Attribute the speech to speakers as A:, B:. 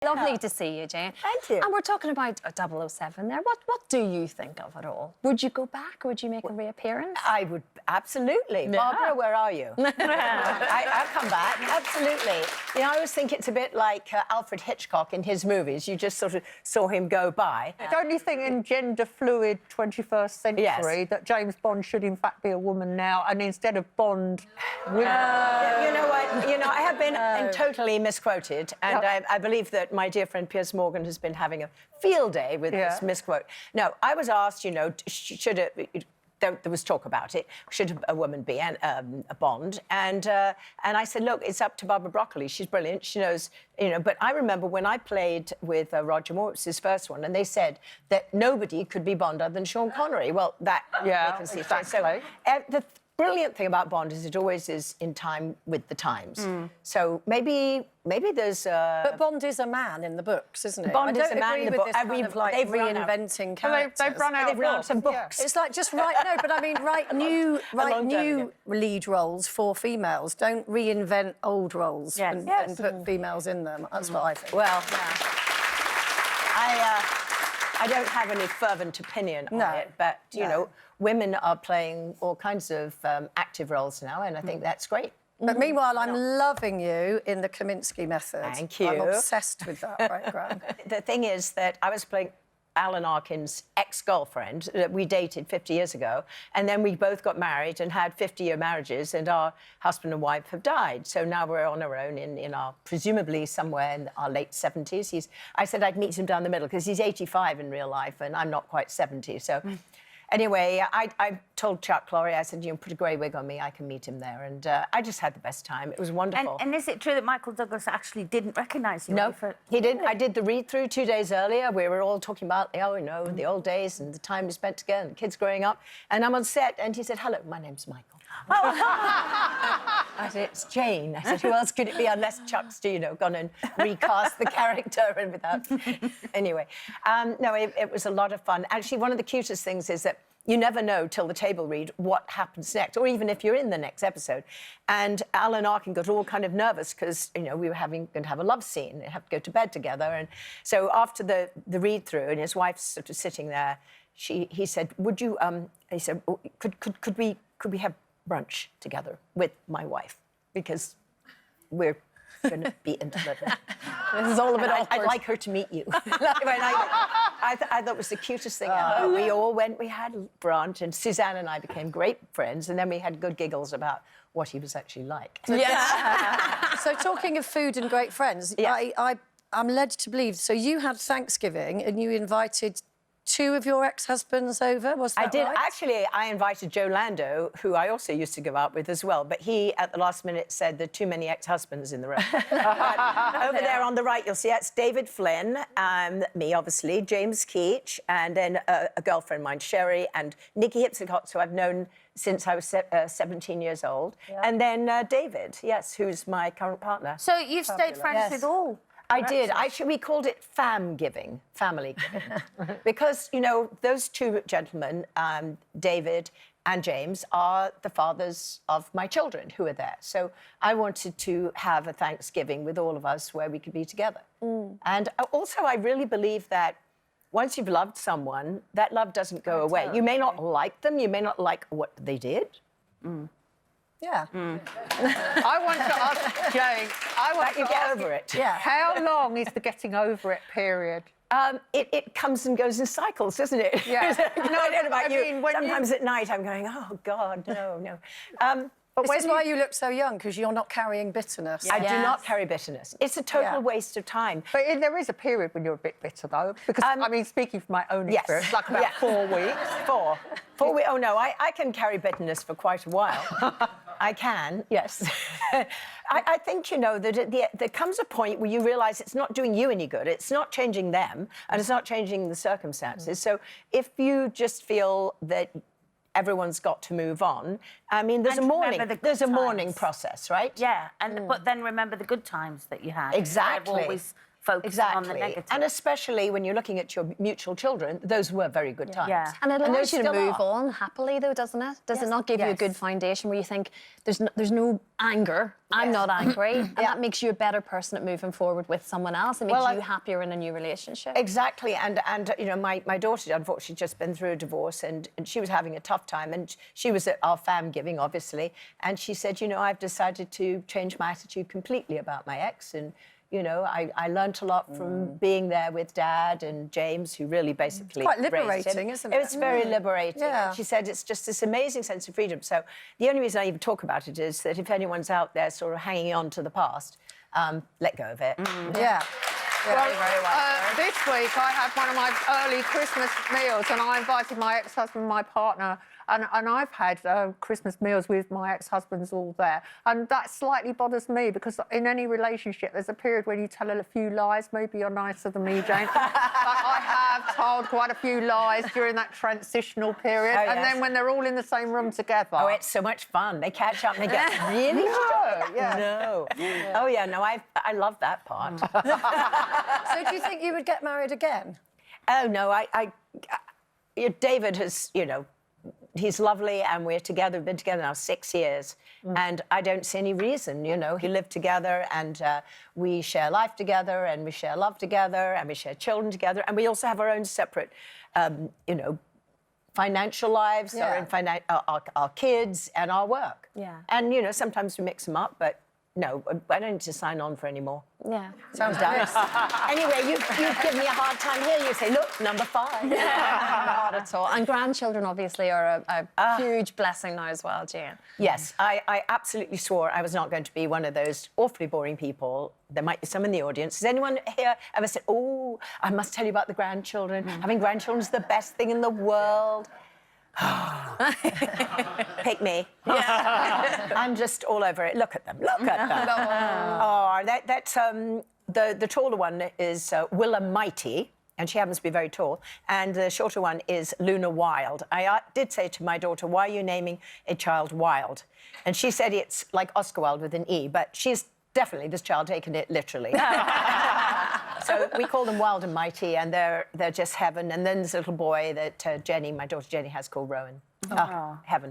A: Lovely to see you, Jane.
B: Thank you.
A: And we're talking about 007 there. What do you think of it all? Would you go back? Would you make a reappearance?
B: I would, absolutely. Yeah. Barbara, where are you? I'll come back, absolutely. You know, I always think it's a bit like Alfred Hitchcock in his movies. You just sort of saw him go by.
C: Don't you think in gender-fluid 21st century that James Bond should in fact be a woman now, and instead of Bond, women?
B: You know what? You know, I have been totally misquoted, and I believe that my dear friend Piers Morgan has been having a field day with this misquote. No, I was asked, you know, should it... There was talk about it. Should a woman be a Bond? And I said, look, it's up to Barbara Broccoli. She's brilliant. She knows, you know. But I remember when I played with Roger Moore, it was his first one, and they said that nobody could be Bond other than Sean Connery. Well, that
C: exactly.
B: So the brilliant thing about Bond is it always is in time with the times. So maybe there's...
D: But Bond is a man in the books, isn't it?
B: Bond is a man in the books.
D: They've reinventing characters.
B: They've run out of books.
D: It's like just write new lead roles for females. Don't reinvent old roles and put females in them. That's what I think.
B: Well, I don't have any fervent opinion on it, but, you know, women are playing all kinds of active roles now, and I think that's great.
D: But meanwhile, I'm loving you in the Kaminsky method.
B: Thank you.
D: I'm obsessed with that program.
B: The thing is that I was playing Alan Arkin's ex-girlfriend that we dated 50 years ago, and then we both got married and had 50-year marriages, and our husband and wife have died. So now we're on our own in our, presumably somewhere in our late 70s. I said I'd meet him down the middle because he's 85 in real life and I'm not quite 70, so... Anyway, I told Chuck Lorre, I said, you know, put a grey wig on me, I can meet him there. And I just had the best time. It was wonderful.
E: And is it true that Michael Douglas actually didn't recognise you?
B: No, he didn't. I did the read-through 2 days earlier. We were all talking about, you know, the old days and the time we spent together and the kids growing up. And I'm on set, and he said, hello, my name's Michael. I said, it's Jane. I said, who else could it be unless Chuck's, you know, gone and recast the character and without... Anyway, no, it was a lot of fun. Actually, one of the cutest things is that you never know till the table read what happens next, or even if you're in the next episode. And Alan Arkin got all kind of nervous because, you know, we were going to have a love scene. They have to go to bed together. And so after the read-through, and his wife's sort of sitting there, he said, would you... he said, could we have brunch together with my wife? Because we're going to be intimate.
D: This is all a bit awkward.
B: I'd like her to meet you. I thought it was the cutest thing ever. We all went, we had brunch, and Suzanne and I became great friends, and then we had good giggles about what he was actually like.
D: So talking of food and great friends, I'm led to believe, so you had Thanksgiving and you invited 2 of your ex-husbands over, was that
B: I did.
D: right?
B: Actually, I invited Joe Lando, who I also used to go out with as well, but he, at the last minute, said there are too many ex-husbands in the room. Over there on the right, you'll see that's David Flynn, me, obviously, James Keach, and then a girlfriend of mine, Sherry, and Nikki Hipsicott, who I've known since I was 17 years old, and then David, yes, who's my current partner.
E: So you've stayed friends with all?
B: I did. Actually, we called it fam-giving, family giving. Because, you know, those 2 gentlemen, David and James, are the fathers of my children who are there. So I wanted to have a Thanksgiving with all of us where we could be together. And also, I really believe that once you've loved someone, that love doesn't go away. You may not like them, you may not like what they did.
D: Yeah.
C: I want to ask Jane.
B: You get over it.
D: Yeah.
C: How long is the getting over it period?
B: It comes and goes in cycles, doesn't it?
C: Yeah.
B: No, I don't know about you. Sometimes at night I'm going, oh, God, no.
D: But this is why you look so young, because you're not carrying bitterness.
B: I do not carry bitterness. It's a total waste of time.
C: But there is a period when you're a bit bitter, though, because, I mean, speaking from my own experience, like about 4 weeks.
B: 4 weeks. Oh, no, I can carry bitterness for quite a while. I can, yes. I think, you know, that there comes a point where you realise it's not doing you any good, it's not changing them, and it's not changing the circumstances. So if you just feel that everyone's got to move on, I mean, there's a mourning process, right?
E: Yeah, but then remember the good times that you had.
B: Exactly.
E: Always focusing on the
B: Exactly.
E: negative.
B: And especially when you're looking at your mutual children, those were very good times.
E: Yeah.
A: And it allows
B: those
A: you to
B: still
A: move
B: are.
A: on happily, though, doesn't it? Does it not give you a
B: Yes.
A: good foundation where you think there's no anger, I'm not angry, and that makes you a better person at moving forward with someone else. It makes
B: Well,
A: you happier in a new relationship.
B: Exactly, and you know, my daughter unfortunately just been through a divorce, and she was having a tough time, and she was at our fam giving, obviously, and she said, you know, I've decided to change my attitude completely about my ex, and you know, I learnt a lot from being there with Dad and James, who really basically
D: quite
B: raised him.
D: liberating, isn't
B: It
D: it?
B: was very liberating.
D: Yeah.
B: And she said it's just this amazing sense of freedom. So the only reason I even talk about it is that if anyone's out there sort of hanging on to the past, let go of it.
D: Yeah.
C: Well, this week I had one of my early Christmas meals, and I invited my ex-husband, my partner, and I've had Christmas meals with my ex-husbands all there, and that slightly bothers me because in any relationship there's a period when you tell a few lies. Maybe you're nicer than me, Jane, but I have told quite a few lies during that transitional period,
B: Oh,
C: and
B: yes.
C: then when they're all in the same room together.
B: Oh, it's so much fun. They catch up and they go, really? No. Oh, yeah, no, I love that part.
D: So do you think you would get married again?
B: Oh, no, David has, you know, he's lovely, and we're together, been together now 6 years, and I don't see any reason, you know. He lived together, and we share life together, and we share love together, and we share children together, and we also have our own separate, you know, financial lives,
D: Yeah.
B: our kids, and our work.
A: Yeah.
B: And, you know, sometimes we mix them up, but no, I don't need to sign on for any more.
A: Yeah.
B: Sounds done. Anyway, you give me a hard time here. You say, look, number 5.
A: Not at all. And grandchildren obviously are a huge blessing now as well, Jane.
B: Yes, I absolutely swore I was not going to be one of those awfully boring people. There might be some in the audience. Has anyone here ever said, oh, I must tell you about the grandchildren. Having grandchildren is the best thing in the world. Pick me. I'm just all over it. Look at them. Look at them. Oh, that's the taller one is Willa Mighty, and she happens to be very tall. And the shorter one is Luna Wild. I did say to my daughter, why are you naming a child Wild? And she said it's like Oscar Wilde with an E, but she's definitely, this child, taken it literally. So we call them Wild and Mighty, and they're just heaven. And then there's a little boy that Jenny, my daughter Jenny, has called Rowan. Heaven.